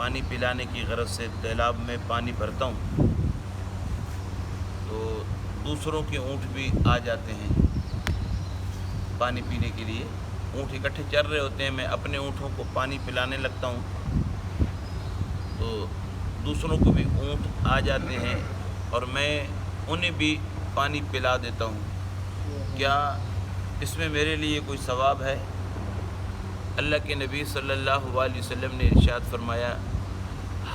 پانی پلانے کی غرض سے تیلاب میں پانی بھرتا ہوں تو دوسروں کے اونٹ بھی آ جاتے ہیں پانی پینے کے لیے. اونٹ اکٹھے چر رہے ہوتے ہیں, میں اپنے اونٹوں کو پانی پلانے لگتا ہوں تو دوسروں کو بھی اونٹ آ جاتے ہیں اور میں انہیں بھی پانی پلا دیتا ہوں. کیا اس میں میرے لیے کوئی ثواب ہے؟ اللہ کے نبی صلی اللہ علیہ وسلم نے ارشاد فرمایا,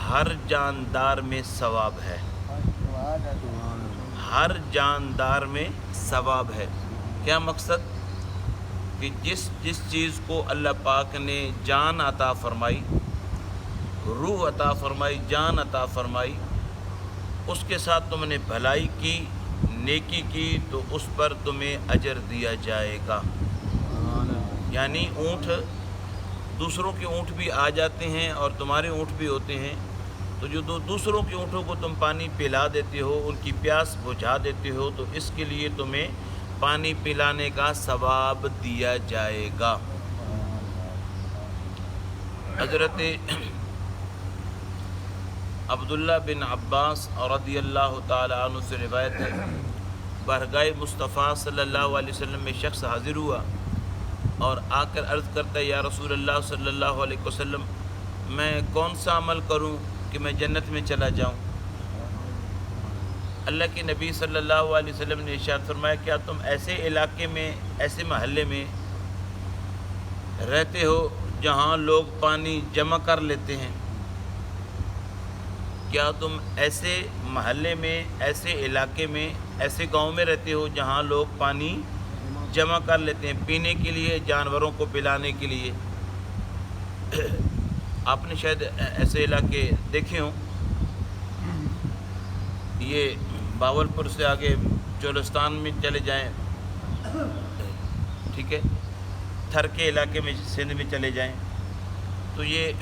ہر جاندار میں ثواب ہے, ہر جاندار میں ثواب ہے. کیا مقصد؟ کہ جس چیز کو اللہ پاک نے جان عطا فرمائی, روح عطا فرمائی, جان عطا فرمائی, اس کے ساتھ تم نے بھلائی کی, نیکی کی تو اس پر تمہیں اجر دیا جائے گا. یعنی اونٹ, دوسروں کے اونٹ بھی آ جاتے ہیں اور تمہارے اونٹ بھی ہوتے ہیں, تو جو دوسروں کے اونٹوں کو تم پانی پلا دیتے ہو, ان کی پیاس بجھا دیتے ہو, تو اس کے لیے تمہیں پانی پلانے کا ثواب دیا جائے گا. حضرت عبداللہ بن عباس رضی اللہ تعالی عنہ سے روایت ہے, بارگاہ مصطفیٰ صلی اللہ علیہ وسلم میں شخص حاضر ہوا اور آ کر عرض کرتا ہے, یا رسول اللہ صلی اللہ علیہ وسلم, میں کون سا عمل کروں کہ میں جنت میں چلا جاؤں؟ اللہ کے نبی صلی اللہ علیہ وسلم نے ارشاد فرمایا, کیا تم ایسے علاقے میں, ایسے محلے میں رہتے ہو جہاں لوگ پانی جمع کر لیتے ہیں؟ کیا تم ایسے محلے میں, ایسے علاقے میں, ایسے گاؤں میں رہتے ہو جہاں لوگ پانی جمع کر لیتے ہیں پینے کے لیے, جانوروں کو پلانے کے لیے؟ آپ نے شاید ایسے علاقے دیکھے ہوں. یہ باولپور سے آگے چولستان میں چلے جائیں, ٹھیک ہے, تھر کے علاقے میں سندھ میں چلے جائیں, تو یہ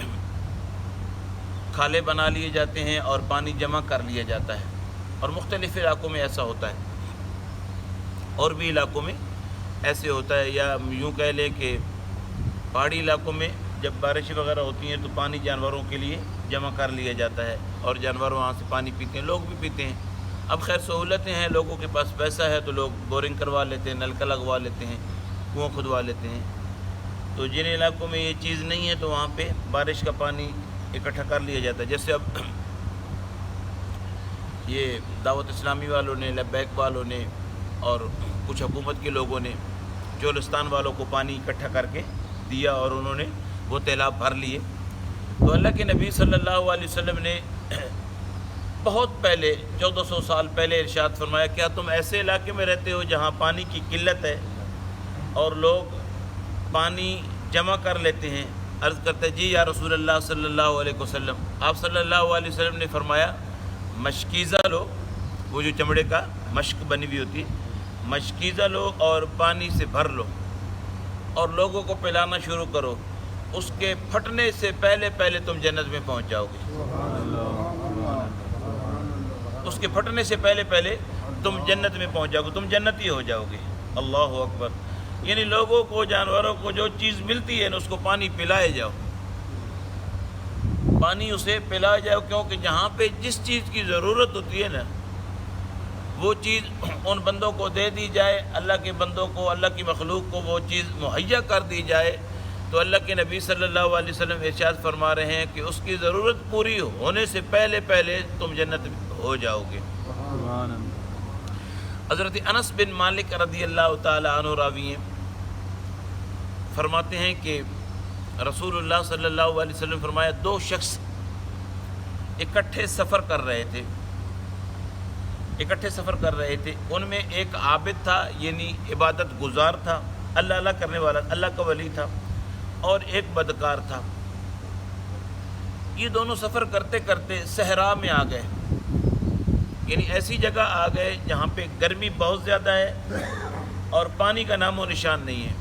کھالے بنا لیے جاتے ہیں اور پانی جمع کر لیا جاتا ہے, اور مختلف علاقوں میں ایسا ہوتا ہے, اور بھی علاقوں میں ایسے ہوتا ہے. یا یوں کہہ لیں کہ پہاڑی علاقوں میں جب بارشیں وغیرہ ہوتی ہیں تو پانی جانوروں کے لیے جمع کر لیا جاتا ہے اور جانور وہاں سے پانی پیتے ہیں, لوگ بھی پیتے ہیں. اب خیر سہولتیں ہیں, لوگوں کے پاس پیسہ ہے تو لوگ بورنگ کروا لیتے ہیں, نلکا لگوا لیتے ہیں, کنواں کھدوا لیتے ہیں. تو جن علاقوں میں یہ چیز نہیں ہے تو وہاں پہ بارش کا پانی اکٹھا کر لیا جاتا ہے. جیسے اب یہ دعوت اسلامی والوں نے, لبیک والوں نے اور کچھ حکومت کے لوگوں نے چولستان والوں کو پانی اکٹھا کر کے دیا اور انہوں نے وہ تیلاب بھر لیے. تو اللہ کے نبی صلی اللہ علیہ وسلم نے بہت پہلے 1400 سال پہلے ارشاد فرمایا, کیا تم ایسے علاقے میں رہتے ہو جہاں پانی کی قلت ہے اور لوگ پانی جمع کر لیتے ہیں؟ عرض کرتے جی یا رسول اللہ صلی اللہ علیہ وسلم. آپ صلی اللہ علیہ وسلم نے فرمایا, مشکیزہ لو, وہ جو چمڑے کا مشک بنی ہوئی ہوتی ہے, مشکیزہ لو اور پانی سے بھر لو اور لوگوں کو پلانا شروع کرو, اس کے پھٹنے سے پہلے پہلے تم جنت میں پہنچ جاؤ گے. اس کے پھٹنے سے پہلے پہلے تم جنت میں پہنچ جاؤ گے, تم جنتی ہو جاؤ گے. اللہ اکبر. یعنی لوگوں کو, جانوروں کو جو چیز ملتی ہے نا اس کو پانی پلائے جاؤ, پانی اسے پلائے جاؤ, کیونکہ جہاں پہ جس چیز کی ضرورت ہوتی ہے نا وہ چیز ان بندوں کو دے دی جائے, اللہ کے بندوں کو, اللہ کی مخلوق کو وہ چیز مہیا کر دی جائے, تو اللہ کے نبی صلی اللہ علیہ وسلم ارشاد فرما رہے ہیں کہ اس کی ضرورت پوری ہونے سے پہلے پہلے تم جنت ہو جاؤ گے. حضرت انس بن مالک رضی اللہ تعالی عنہ راوی ہیں, فرماتے ہیں کہ رسول اللہ صلی اللہ علیہ وسلم فرمایا, دو شخص اکٹھے سفر کر رہے تھے, ان میں ایک عابد تھا, یعنی عبادت گزار تھا, اللہ کرنے والا, اللہ کا ولی تھا, اور ایک بدکار تھا. یہ دونوں سفر کرتے کرتے صحرا میں آ گئے, یعنی ایسی جگہ آ گئے جہاں پہ گرمی بہت زیادہ ہے اور پانی کا نام و نشان نہیں ہے.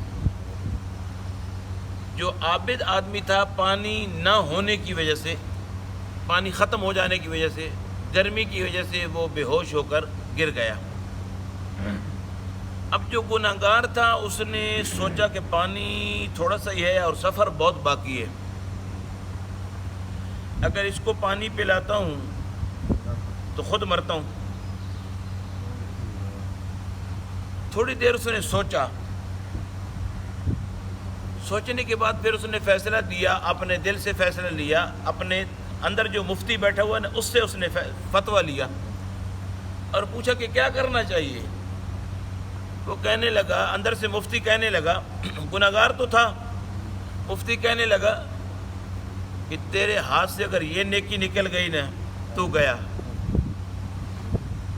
جو عابد آدمی تھا, پانی نہ ہونے کی وجہ سے, پانی ختم ہو جانے کی وجہ سے, گرمی کی وجہ سے وہ بے ہوش ہو کر گر گیا. اب جو گناہگار تھا اس نے سوچا کہ پانی تھوڑا سا ہی ہے اور سفر بہت باقی ہے, اگر اس کو پانی پلاتا ہوں تو خود مرتا ہوں. تھوڑی دیر اس نے سوچا، سوچنے کے بعد پھر اس نے فیصلہ دیا، اپنے دل سے فیصلہ لیا، اپنے اندر جو مفتی بیٹھا ہوا ہے اس سے اس نے فتویٰ لیا اور پوچھا کہ کیا کرنا چاہیے. وہ کہنے لگا، اندر سے مفتی کہنے لگا، گناہگار تو تھا، مفتی کہنے لگا کہ تیرے ہاتھ سے اگر یہ نیکی نکل گئی نا تو گیا.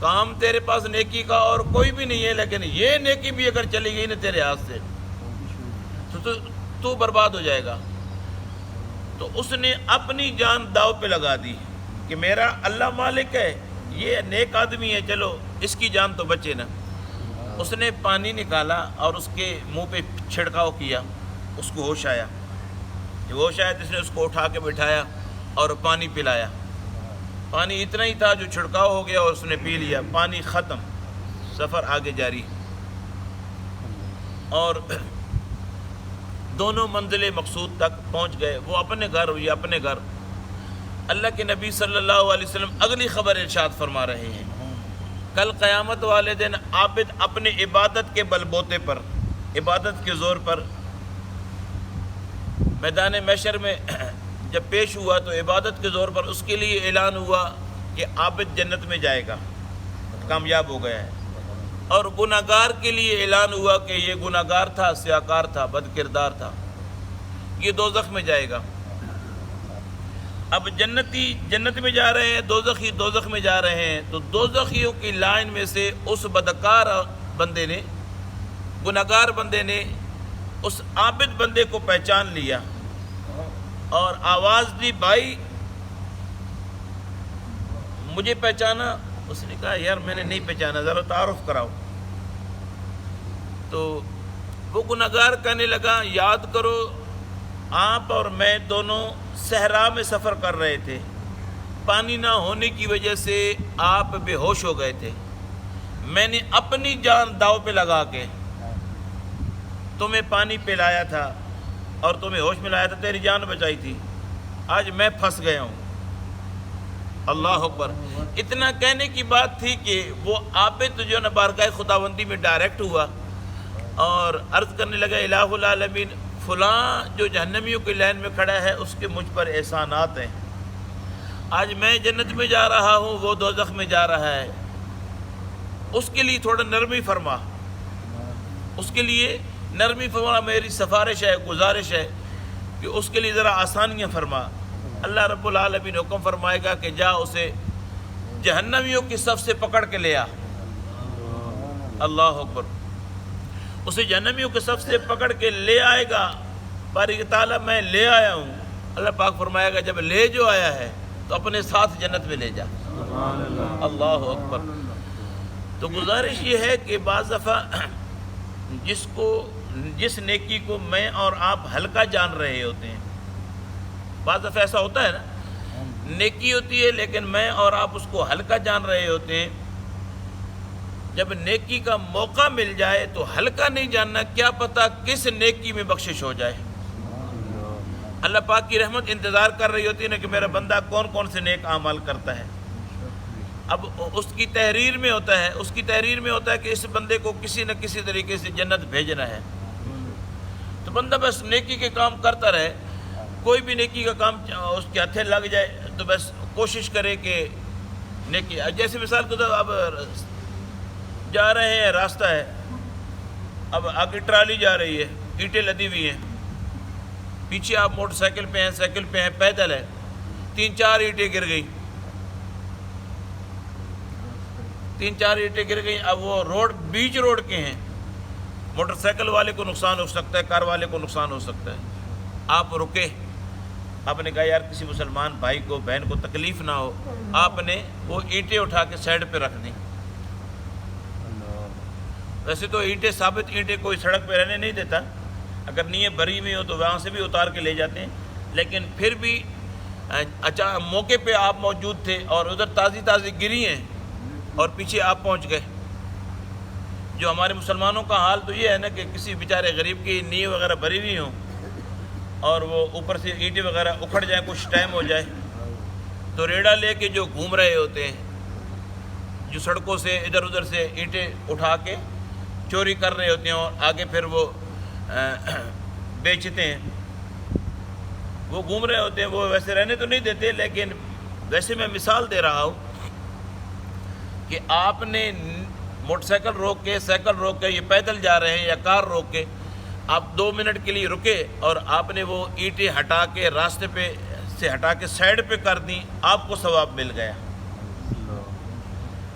کام تیرے پاس نیکی کا اور کوئی بھی نہیں ہے، لیکن یہ نیکی بھی اگر چلی گئی نا تیرے ہاتھ سے تو برباد ہو جائے گا. تو اس نے اپنی جان داؤ پہ لگا دی کہ میرا اللہ مالک ہے، یہ نیک آدمی ہے، چلو اس کی جان تو بچے نا. اس نے پانی نکالا اور اس کے منہ پہ چھڑکاؤ کیا، اس کو ہوش آیا. جب ہوش آیا تو اس نے اس کو اٹھا کے بٹھایا اور پانی پلایا. پانی اتنا ہی تھا جو چھڑکاؤ ہو گیا اور اس نے پی لیا. پانی ختم، سفر آگے جاری. اور دونوں منزل مقصود تک پہنچ گئے. وہ اپنے گھر، یہ اپنے گھر. اللہ کے نبی صلی اللہ علیہ وسلم اگلی خبر ارشاد فرما رہے ہیں، کل قیامت والے دن عابد اپنے عبادت کے بل بوتے پر، عبادت کے زور پر میدان محشر میں جب پیش ہوا تو عبادت کے زور پر اس کے لیے اعلان ہوا کہ عابد جنت میں جائے گا، کامیاب ہو گیا ہے. اور گناہگار کے لیے اعلان ہوا کہ یہ گناہگار تھا، سیاکار تھا، بد کردار تھا، یہ دوزخ میں جائے گا. اب جنتی جنت میں جا رہے ہیں، دوزخی دوزخ میں جا رہے ہیں. تو دوزخیوں کی لائن میں سے اس بدکار بندے نے، گناہگار بندے نے اس عابد بندے کو پہچان لیا اور آواز دی، بھائی مجھے پہچانا؟ اس نے کہا یار میں نے نہیں پہچانا، ذرا تعارف کراؤ. تو وہ گناہگار کہنے لگا، یاد کرو آپ اور میں دونوں صحرا میں سفر کر رہے تھے، پانی نہ ہونے کی وجہ سے آپ بے ہوش ہو گئے تھے. میں نے اپنی جان داؤ پہ لگا کے تمہیں پانی پلایا تھا اور تمہیں ہوش میں لایا تھا، تیری جان بچائی تھی. آج میں پھنس گیا ہوں. اللہ اکبر. اتنا کہنے کی بات تھی کہ وہ عابد جو نا بارگاہ خداوندی میں ڈائریکٹ ہوا اور عرض کرنے لگا، الہ العالمین فلاں جو جہنمیوں کی لائن میں کھڑا ہے اس کے مجھ پر احسانات ہیں. آج میں جنت میں جا رہا ہوں، وہ دوزخ میں جا رہا ہے، اس کے لیے تھوڑا نرمی فرما، اس کے لیے نرمی فرما. میری سفارش ہے، گزارش ہے کہ اس کے لیے ذرا آسانیاں فرما. اللہ رب العالمین حکم فرمائے گا کہ جا اسے جہنمیوں کی صف سے پکڑ کے لے آ. اللہ اکبر. اسے جہنمیوں کے صف سے پکڑ کے لے آئے گا. باری تعالیٰ میں لے آیا ہوں. اللہ پاک فرمائے گا جب لے جو آیا ہے تو اپنے ساتھ جنت میں لے جا. اللہ اکبر. تو گزارش یہ ہے کہ بعض دفعہ جس نیکی کو میں اور آپ ہلکا جان رہے ہوتے ہیں، بعض دفعہ ایسا ہوتا ہے نا، نیکی ہوتی ہے لیکن میں اور آپ اس کو ہلکا جان رہے ہوتے ہیں. جب نیکی کا موقع مل جائے تو ہلکا نہیں جاننا، کیا پتہ کس نیکی میں بخشش ہو جائے. اللہ پاک کی رحمت انتظار کر رہی ہوتی ہے نا کہ میرا بندہ کون کون سے نیک اعمال کرتا ہے. اب اس کی تحریر میں ہوتا ہے، اس کی تحریر میں ہوتا ہے کہ اس بندے کو کسی نہ کسی طریقے سے جنت بھیجنا ہے. تو بندہ بس نیکی کے کام کرتا رہے، کوئی بھی نیکی کا کام اس کے ہتھے لگ جائے تو بس کوشش کرے کہ نیکی. جیسے مثال کے طور اب جا رہے ہیں، راستہ ہے، اب آگے ٹرالی جا رہی ہے، اینٹیں لدی ہوئی ہیں، پیچھے آپ موٹر سائیکل پہ ہیں، سائیکل پہ ہیں، پیدل ہے، 3-4 اینٹیں گر گئی، 3-4 اینٹیں گر گئی. اب وہ روڈ بیچ روڈ کے ہیں، موٹر سائیکل والے کو نقصان ہو سکتا ہے، کار والے کو نقصان ہو سکتا ہے. آپ رکے، آپ نے کہا یار کسی مسلمان بھائی کو بہن کو تکلیف نہ ہو. آپ نے وہ اینٹیں اٹھا کے سائڈ پہ رکھ دیں. ویسے تو اینٹیں، ثابت اینٹیں کوئی سڑک پہ رہنے نہیں دیتا، اگر نیت بری ہوئی ہو تو وہاں سے بھی اتار کے لے جاتے ہیں. لیکن پھر بھی موقع پہ آپ موجود تھے اور ادھر تازی تازی گری ہیں اور پیچھے آپ پہنچ گئے. جو ہمارے مسلمانوں کا حال تو یہ ہے نا کہ کسی بیچارے غریب کی نیت وغیرہ بھری ہوئی ہوں اور وہ اوپر سے اینٹیں وغیرہ اکھڑ جائیں، کچھ ٹائم ہو جائے تو ریڑھا لے کے جو گھوم رہے ہوتے ہیں، جو سڑکوں سے ادھر ادھر سے اینٹیں اٹھا کے چوری کر رہے ہوتے ہیں اور آگے پھر وہ بیچتے ہیں، وہ گھوم رہے ہوتے ہیں، وہ ویسے رہنے تو نہیں دیتے، لیکن ویسے میں مثال دے رہا ہوں کہ آپ نے موٹر سائیکل روک کے، سائیکل روک کے، یہ پیدل جا رہے ہیں یا کار روک کے آپ 2 منٹ کے لیے رکے اور آپ نے وہ اینٹیں ہٹا کے راستے پہ سے ہٹا کے سائڈ پہ کر دیں، آپ کو ثواب مل گیا۔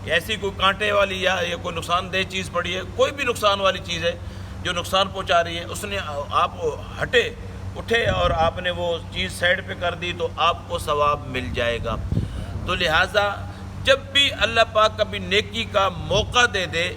ایسی کوئی کانٹے والی یا کوئی نقصان دہ چیز پڑی ہے، کوئی بھی نقصان والی چیز ہے جو نقصان پہنچا رہی ہے، اس نے آپ اٹھے اور آپ نے وہ چیز سائڈ پہ کر دی تو آپ کو ثواب مل جائے گا۔ تو لہٰذا جب بھی اللہ پاک کبھی نیکی کا موقع دے دے